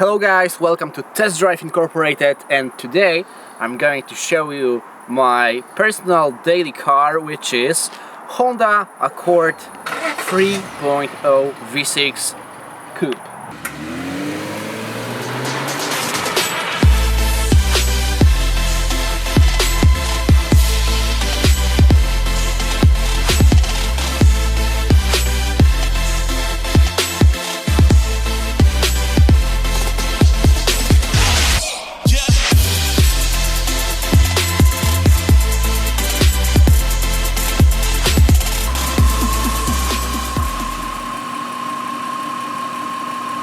Hello guys, welcome to Test Drive Incorporated, and today I'm going to show you my personal daily car, which is Honda Accord 3.0 V6 Coupe.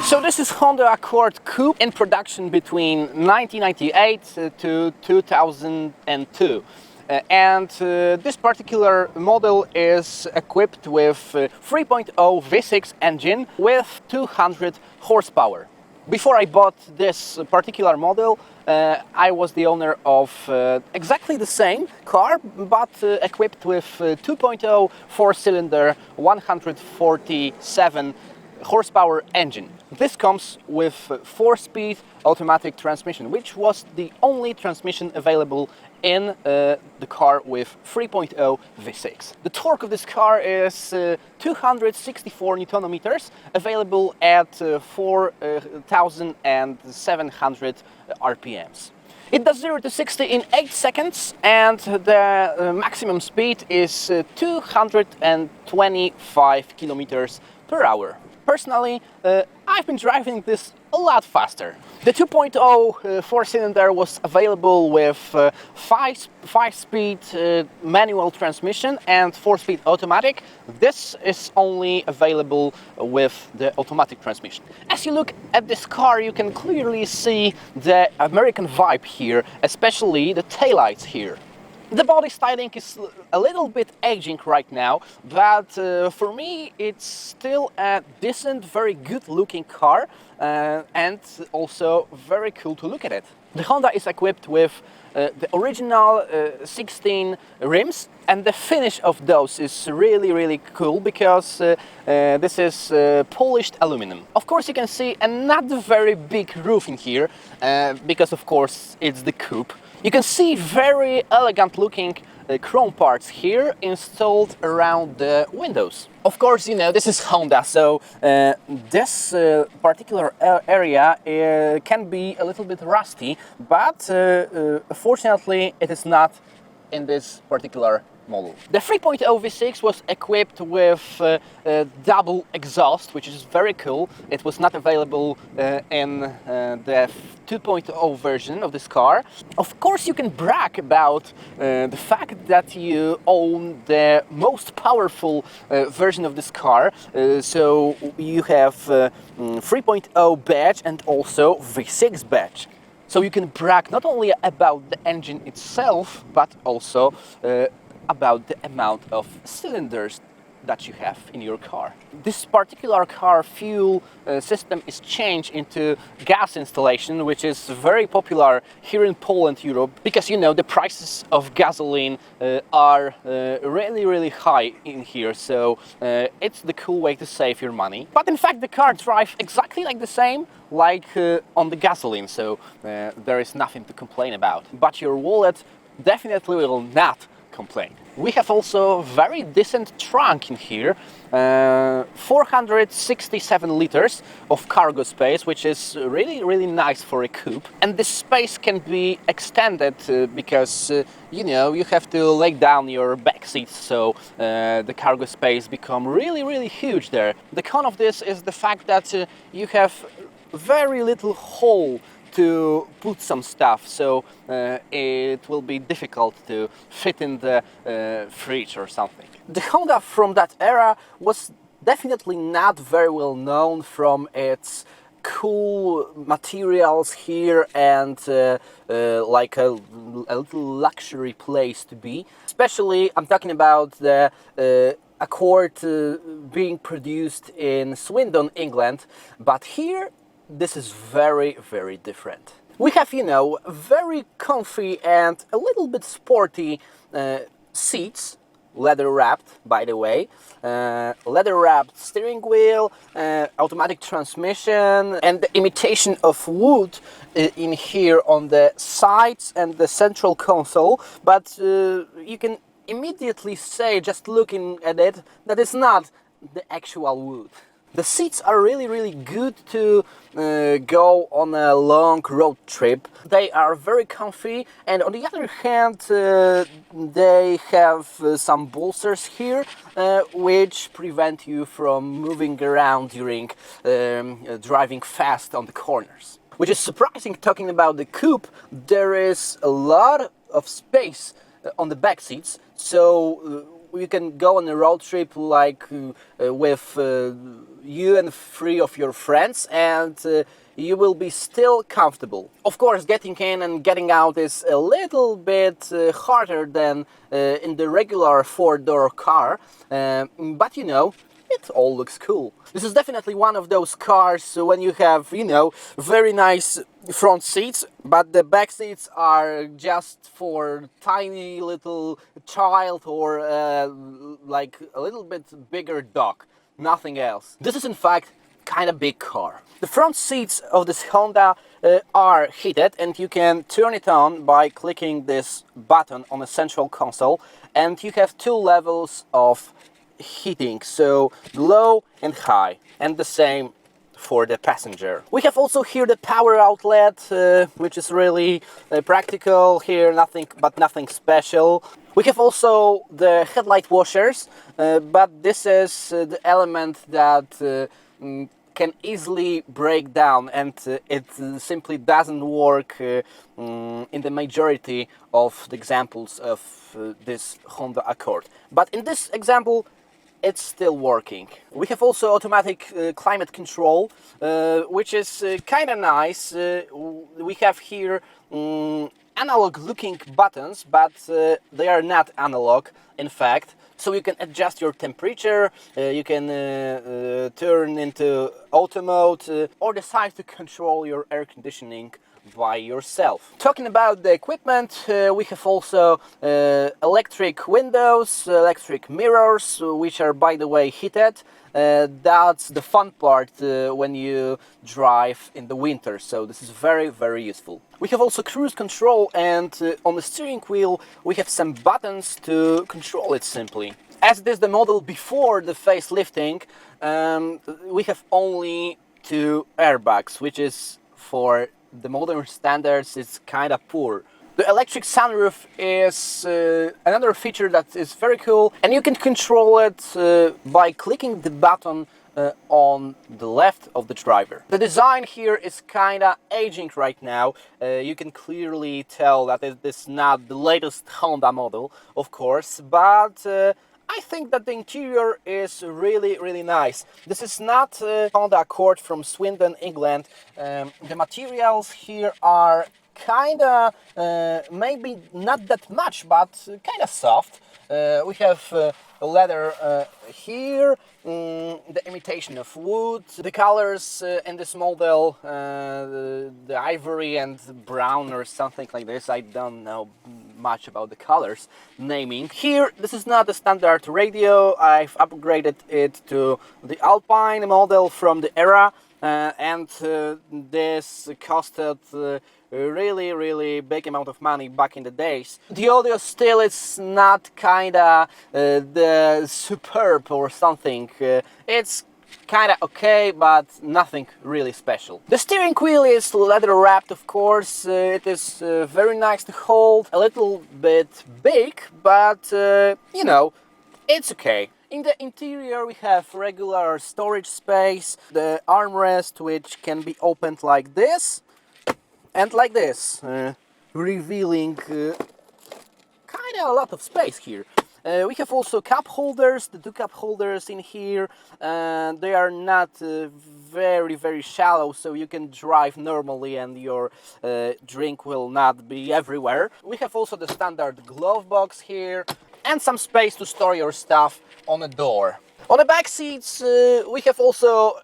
So this is Honda Accord Coupe in production between 1998 to 2002. This particular model is equipped with 3.0 V6 engine with 200 horsepower. Before I bought this particular model, I was the owner of exactly the same car, but equipped with 2.0 four-cylinder 147 horsepower engine. This comes with 4-speed automatic transmission, which was the only transmission available in the car with 3.0 V6. The torque of this car is 264 Newton meters, available at 4,700 RPMs. It does 0 to 60 in 8 seconds, and the maximum speed is 225 kilometers per hour. Personally, I've been driving this a lot faster. The 2.0 four-cylinder was available with 5-speed manual transmission and 4-speed automatic. This is only available with the automatic transmission. As you look at this car, you can clearly see the American vibe here, especially the taillights here. The body styling is a little bit aging right now, but for me it's still a decent, very good looking car and also very cool to look at it. The Honda is equipped with the original 16 rims, and the finish of those is really cool because this is polished aluminum. Of course you can see a not very big roof in here because of course it's the coupe. You can see very elegant looking chrome parts here installed around the windows. Of course, you know, this is Honda, so this particular area can be a little bit rusty, but fortunately it is not in this particular model. The 3.0 V6 was equipped with double exhaust, which is very cool. It was not available in the 2.0 version of this car. Of course, you can brag about the fact that you own the most powerful version of this car. So you have 3.0 badge and also V6 badge. So you can brag not only about the engine itself, but also about the amount of cylinders that you have in your car. This particular car fuel system is changed into gas installation, which is very popular here in Poland, Europe, because you know the prices of gasoline are really high in here, so it's the cool way to save your money. But in fact the car drives exactly like the same like on the gasoline, so there is nothing to complain about. But your wallet definitely will not complain. We have also very decent trunk in here, 467 liters of cargo space, which is really nice for a coupe. And this space can be extended because you know, you have to lay down your back seats, so the cargo space become really huge there. The con of this is the fact that you have very little hole to put some stuff, so it will be difficult to fit in the fridge or something. The Honda from that era was definitely not very well known from its cool materials here and like a little luxury place to be. Especially I'm talking about the Accord being produced in Swindon, England, but here this is very different. We have, you know, very comfy and a little bit sporty seats leather wrapped, by the way. Leather wrapped steering wheel, automatic transmission, and the imitation of wood in here on the sides and the central console. But you can immediately say, just looking at it, that it's not the actual wood. The seats are really good to go on a long road trip. They are very comfy, and on the other hand they have some bolsters here which prevent you from moving around during driving fast on the corners. Which is surprising. Talking about the coupe, there is a lot of space on the back seats, so you can go on a road trip like with you and 3 of your friends, and you will be still comfortable. Of course, getting in and getting out is a little bit harder than in the regular 4-door car, but you know, it all looks cool. This is definitely one of those cars when you have, you know, very nice front seats, but the back seats are just for tiny little child or like a little bit bigger dog, nothing else. This is in fact kind of big car. The front seats of this Honda are heated, and you can turn it on by clicking this button on the central console, and you have 2 levels of heating, so low and high, and the same for the passenger. We have also here the power outlet, which is really practical here, nothing special. We have also the headlight washers, but this is the element that can easily break down, and it simply doesn't work in the majority of the examples of this Honda Accord. But in this example, it's still working. We have also automatic climate control, which is kind of nice. We have here analog looking buttons, but they are not analog in fact. So you can adjust your temperature, you can turn into auto mode, or decide to control your air conditioning by yourself. Talking about the equipment, we have also electric windows, electric mirrors, which are, by the way, heated. That's the fun part when you drive in the winter, so this is very useful. We have also cruise control, and on the steering wheel we have some buttons to control it simply. As it is the model before the facelifting, we have only 2 airbags, which is, for the modern standards, it's kind of poor. The electric sunroof is another feature that is very cool, and you can control it by clicking the button on the left of the driver. The design here is kind of aging right now. You can clearly tell that it is not the latest Honda model, of course, but I think that the interior is really nice. This is not a Honda Accord from Swindon, England. The materials here are kinda, maybe not that much, but kinda soft. We have leather here, the imitation of wood. The colors in this model, the ivory and brown or something like this, I don't know much about the colors naming. Here, this is not a standard radio. I've upgraded it to the Alpine model from the era, and this costed really big amount of money back in the days. The audio still is not kinda the superb or something. It's kinda okay, but nothing really special. The steering wheel is leather wrapped, of course. It is very nice to hold, a little bit big, but you know, it's okay. In the interior we have regular storage space, the armrest, which can be opened like this and like this, revealing kinda a lot of space here. We have also cup holders, the 2 cup holders in here. They are not very shallow, so you can drive normally and your drink will not be everywhere. We have also the standard glove box here, and some space to store your stuff on the door. On the back seats we have also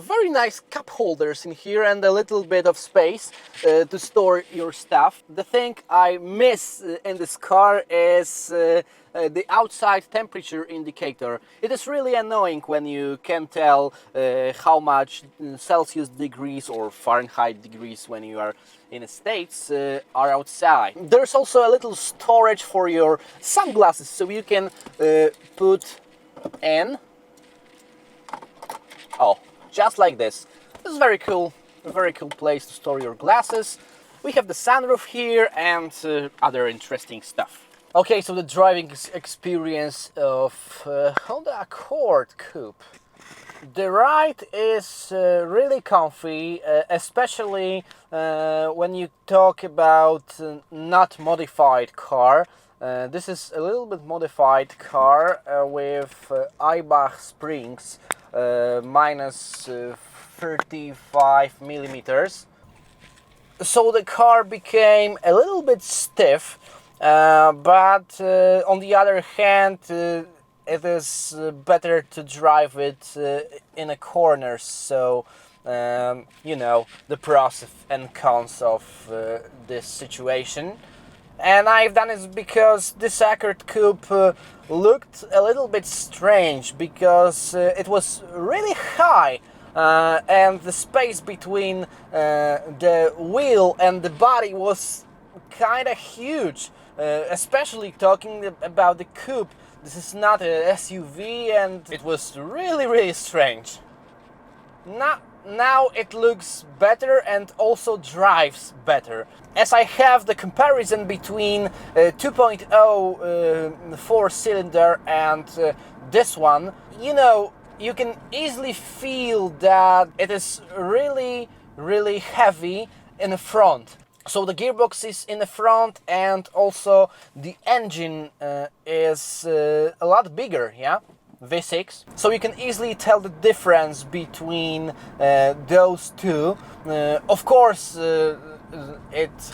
very nice cup holders in here and a little bit of space to store your stuff. The thing I miss in this car is the outside temperature indicator. It is really annoying when you can tell how much Celsius degrees or Fahrenheit degrees when you are in the States are outside. There's also a little storage for your sunglasses, so you can put in, oh, just like this. This is very cool, a very cool place to store your glasses. We have the sunroof here and other interesting stuff. Okay, so the driving experience of Honda Accord Coupe. The ride is really comfy, especially when you talk about not modified car. This is a little bit modified car with Eibach springs, minus 35 millimeters. So the car became a little bit stiff. But on the other hand, it is better to drive it in a corner, so you know the pros and cons of this situation. And I've done it because this Accord Coupe looked a little bit strange, because it was really high and the space between the wheel and the body was kind of huge. Especially talking about the coupe, this is not a SUV, and it was really strange. Now it looks better and also drives better. As I have the comparison between 2.0 4-cylinder and this one, you know, you can easily feel that it is really heavy in the front. So the gearbox is in the front, and also the engine is a lot bigger, yeah? V6. So you can easily tell the difference between those two. Of course, it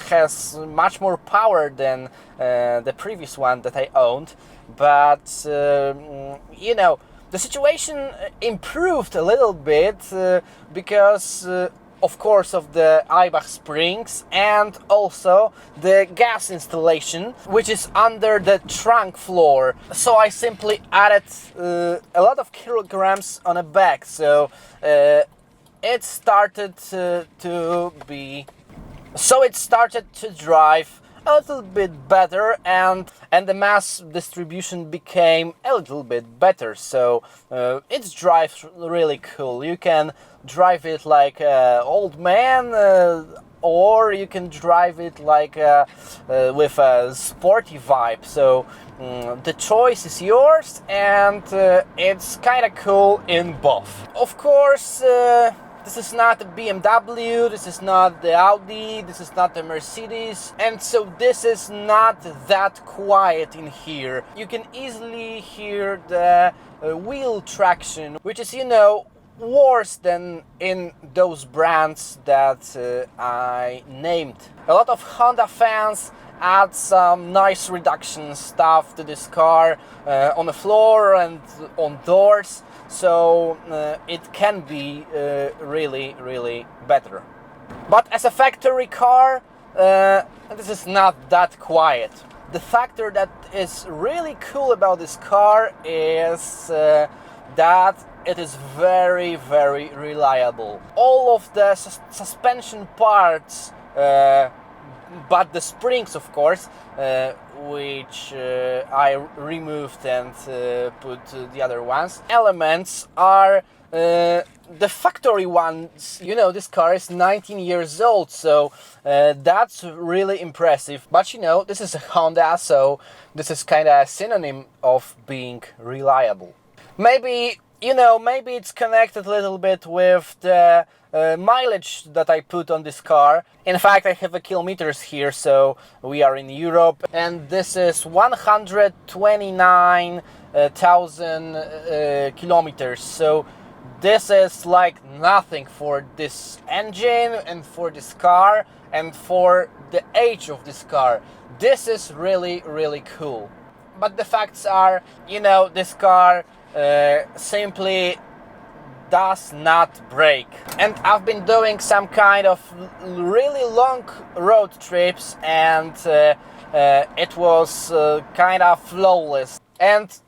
has much more power than the previous one that I owned, but you know, the situation improved a little bit because of course of the Eibach springs and also the gas installation, which is under the trunk floor. So I simply added a lot of kilograms on the back, so it started to drive a little bit better, and the mass distribution became a little bit better, so it drives really cool. You can drive it like an old man, or you can drive it like with a sporty vibe, so the choice is yours, and it's kind of cool in both. Of course, this is not the BMW, this is not the Audi, this is not the Mercedes, and so this is not that quiet in here. You can easily hear the wheel traction, which is, you know, worse than in those brands that I named. A lot of Honda fans add some nice reduction stuff to this car on the floor and on doors, so it can be really better. But as a factory car, this is not that quiet. The factor that is really cool about this car is that it is very reliable. All of the suspension parts, but the springs, of course, which I removed and put the other ones. Elements are the factory ones. You know, this car is 19 years old, so that's really impressive. But you know, this is a Honda, so this is kind of a synonym of being reliable. Maybe, you know, maybe it's connected a little bit with the mileage that I put on this car. In fact, I have the kilometers here, so we are in Europe, and this is 129,000 kilometers. So this is like nothing for this engine and for this car and for the age of this car. This is really cool. But the facts are, you know, this car simply does not break. And I've been doing some kind of really long road trips, and it was kind of flawless, and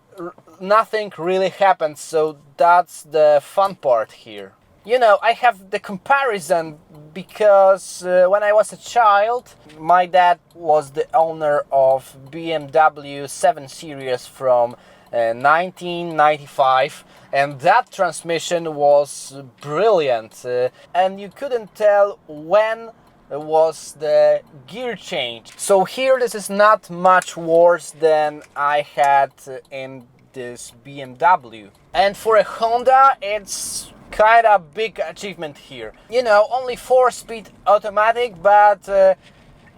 nothing really happened, so that's the fun part here. You know, I have the comparison because when I was a child, my dad was the owner of BMW 7 Series from 1995, and that transmission was brilliant, and you couldn't tell when was the gear change. So here this is not much worse than I had in this BMW. And for a Honda, it's kind of big achievement here. You know, only 4-speed automatic, but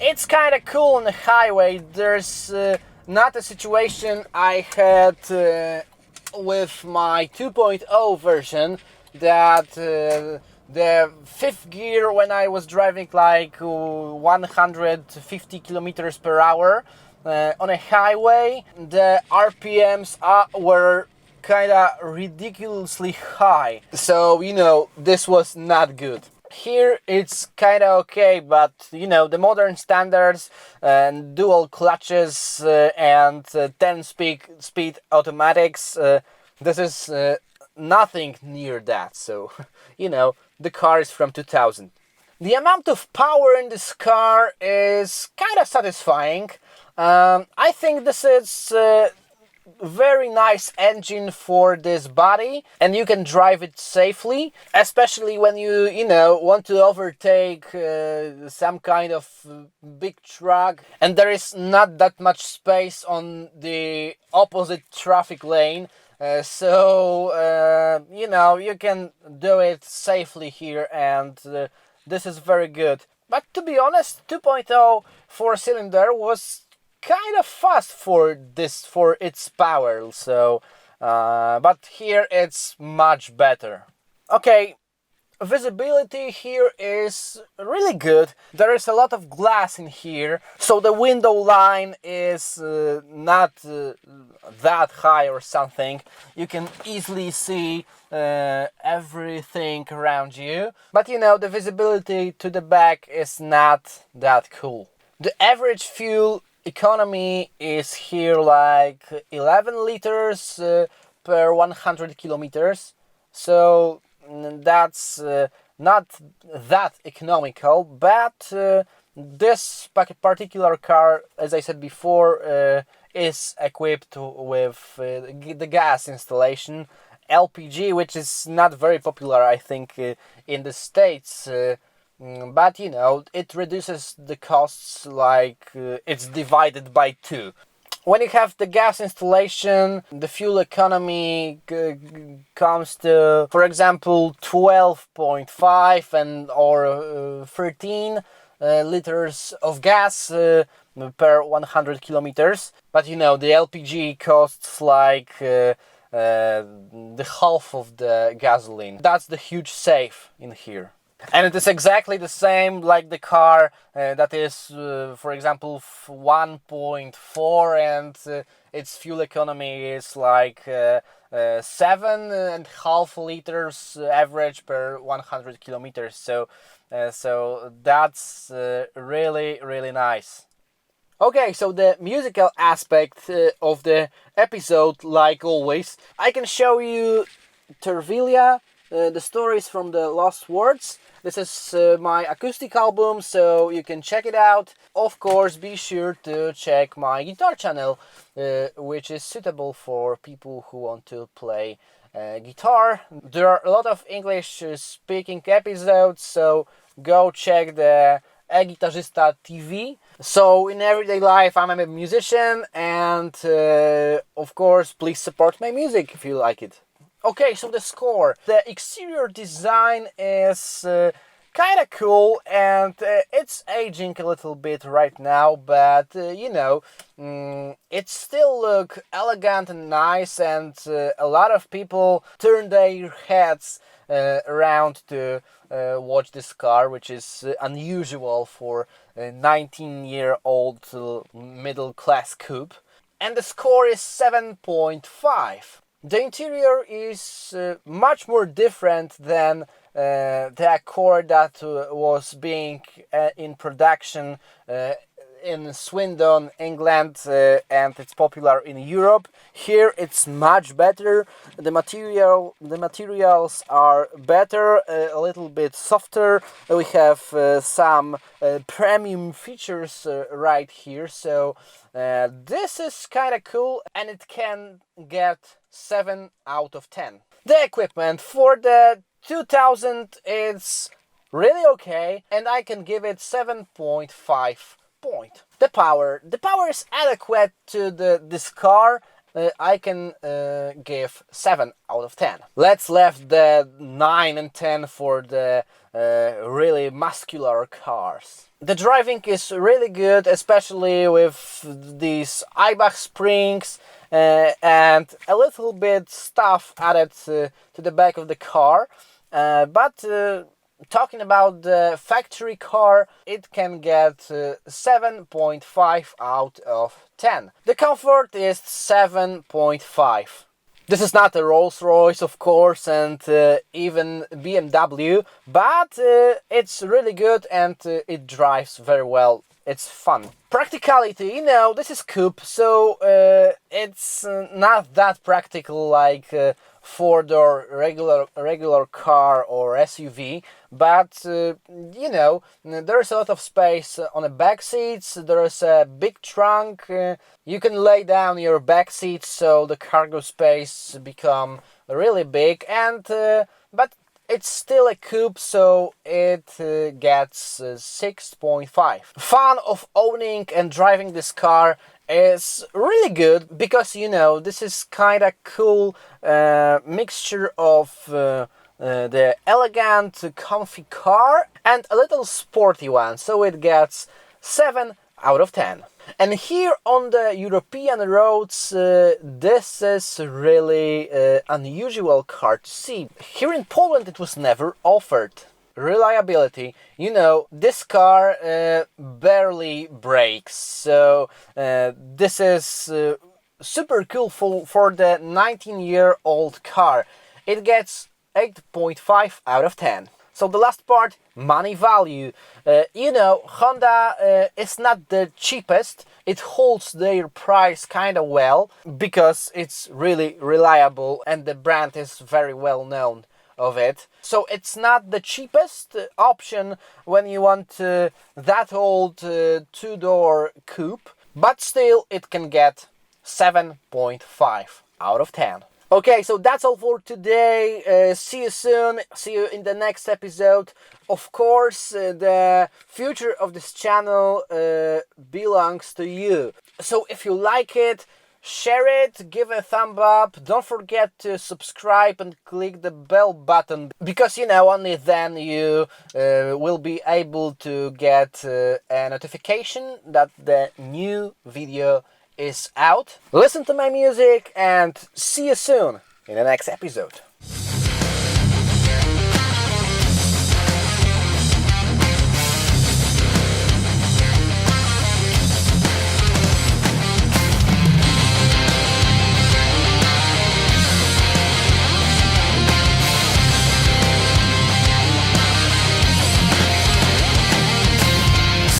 it's kind of cool on the highway. There's not a situation I had with my 2.0 version, that the fifth gear, when I was driving like 150 kilometers per hour on a highway, the RPMs were kind of ridiculously high. So, you know, this was not good. Here it's kind of okay, but you know, the modern standards and dual clutches and 10-speed automatics, this is nothing near that. So, you know, the car is from 2000. The amount of power in this car is kind of satisfying. I think this is very nice engine for this body, and you can drive it safely, especially when you know, want to overtake some kind of big truck and there is not that much space on the opposite traffic lane. So you know, you can do it safely here, and this is very good. But to be honest, 2.0 4-cylinder was kind of fast for its power, so but here it's much better. Okay, visibility here is really good. There is a lot of glass in here, so the window line is not that high or something. You can easily see everything around you, but you know, the visibility to the back is not that cool. The average fuel economy is here like 11 liters per 100 kilometers, so that's not that economical, but this particular car, as I said before, is equipped with the gas installation, LPG, which is not very popular, I think, in the States. But you know, it reduces the costs, like it's divided by 2. When you have the gas installation, the fuel economy comes to, for example, 12.5 and or 13 liters of gas per 100 kilometers. But you know, the LPG costs like the half of the gasoline. That's the huge save in here. And it is exactly the same like the car that is, for example, 1.4, and its fuel economy is like 7.5 liters average per 100 kilometers. So that's really nice. Okay, so the musical aspect of the episode, like always, I can show you Tervilia, the stories from the Lost Words. This is my acoustic album, so you can check it out. Of course, be sure to check my guitar channel, which is suitable for people who want to play guitar. There are a lot of English-speaking episodes, so go check the e-gitarzystatv. So in everyday life, I'm a musician, and of course, please support my music if you like it. Okay, so the score. The exterior design is kind of cool, and it's aging a little bit right now, but you know, it still look elegant and nice, and a lot of people turn their heads around to watch this car, which is unusual for a 19-year-old middle-class coupe. And the score is 7.5. The interior is much more different than the Accord that was being in production in Swindon, England, and it's popular in Europe. Here it's much better. The materials are better, a little bit softer. We have some premium features right here, so this is kind of cool, and it can get 7 out of 10. The equipment for the 2000 is really okay, and I can give it 7.5 point. The power is adequate to this car. I can give 7 out of 10. Let's leave the 9 and 10 for the really muscular cars. The driving is really good, especially with these Eibach springs and a little bit stuff added to the back of the car, but talking about the factory car, it can get 7.5 out of 10. The comfort is 7.5. This is not a Rolls-Royce, of course, and even BMW, but it's really good and it drives very well. It's fun. Practicality, you know, this is coupe, so it's not that practical like four-door regular car or SUV, but you know, there's a lot of space on the back seats. There's a big trunk. You can lay down your back seats, so the cargo space become really big. And but it's still a coupe, so it gets 6.5. Fun of owning and driving this car is really good because, you know, this is kind of cool mixture of the elegant, comfy car and a little sporty one, so it gets 7 out of 10. And here on the European roads, this is really unusual car to see. Here in Poland it was never offered. Reliability, you know, this car barely brakes, so this is super cool for the 19-year-old car. It gets 8.5 out of 10. So the last part, money value. You know, Honda is not the cheapest. It holds their price kind of well because it's really reliable and the brand is very well known of it. So it's not the cheapest option when you want that old two-door coupe, but still it can get 7.5 out of 10. Okay, so that's all for today. See you soon. See you in the next episode. Of course, the future of this channel belongs to you. So if you like it, share it, give a thumb up. Don't forget to subscribe and click the bell button, because, you know, only then you will be able to get a notification that the new video is out. Listen to my music and see you soon in the next episode.